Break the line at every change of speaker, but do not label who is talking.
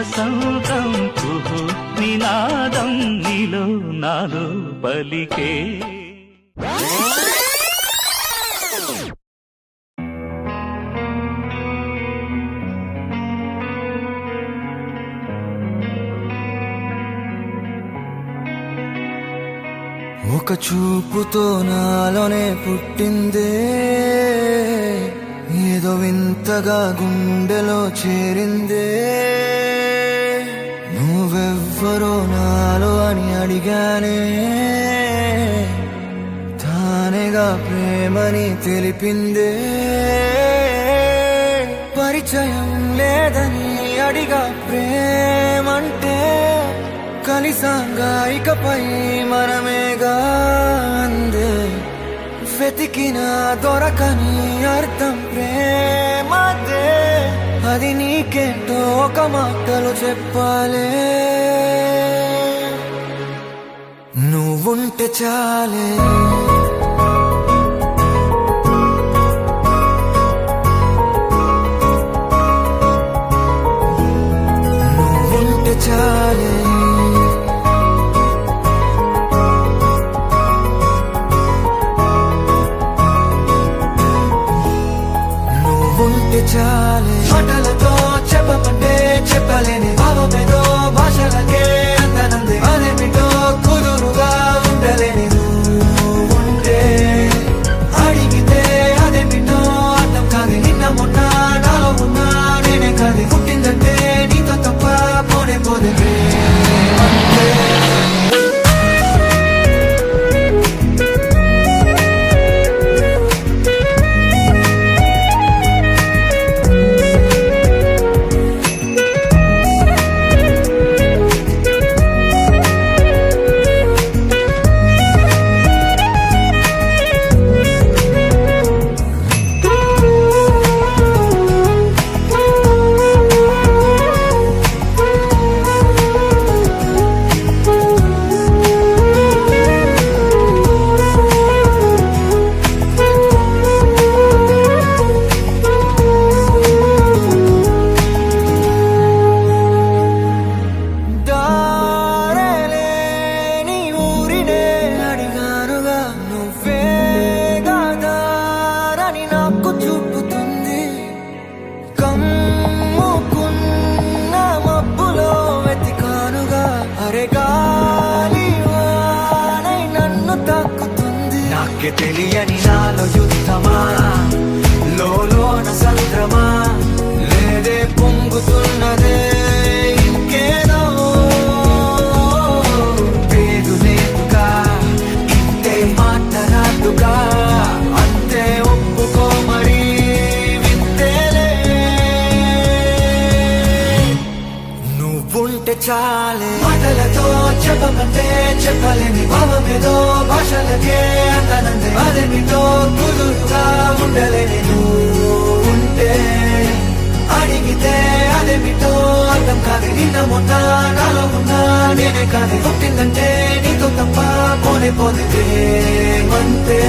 వసంతం కుహు నినాదం నీలో నాలో పలికే.
ఒక చూపుతో నాలోనే పుట్టిందే ఏదో వింతగా గుండెలో చేరిందే. నువ్వెవ్వరో నాలో అని అడిగానే, తానేగా ప్రేమని తెలిపిందే. పరిచయం లేదని అడిగా ప్రేమంటే, కలిసాంగా ఇకపై మనమేగా అందే. వెతికినా దొరకని అర్థం ప్రేమదే, అది నీకేంటో ఒక మాటలు చెప్పాలే. నువ్వుంటే చాలే, నువ్వుంటే చాలే. చాలే మాటలతో చెప్పమంటే చెప్పలేని భావమేదో భాషలకే అందనంది. అదేమిటో కుదురుగా ఉండలేని నువ్వుంటే, అడిగితే అదేమిటో అర్థం కాదు. నిన్న మొన్న నాలో ఉన్నా నేనే కాదు. పుట్టిందంటే నీతో తప్ప పోనే పోదే ప్రేమంటే. తెలియని నాలో యుద్ధమా, లోన సంద్రమా, లేదే పొంగుతున్నదే ఇంకేదో. పేరు లేదుగా ఇంతే మాట్లాడుగా, అంతే ఒప్పుకో మరి వింతేలే. నువ్వుంటే చాలే మాటలతో చెప్పమంటే చెప్పలేని భావమేదో భాషలకే అందనందే. అదేమిటో కుదురుగా ఉండలేని నువ్వుంటే, అడిగితే అదేమిటో అర్థం కాదు. నిన్న మొన్న నాలో ఉన్నా నేనే కాదు. పుట్టిందంటే నీతో తప్ప పోనే పోదే ప్రేమంతే.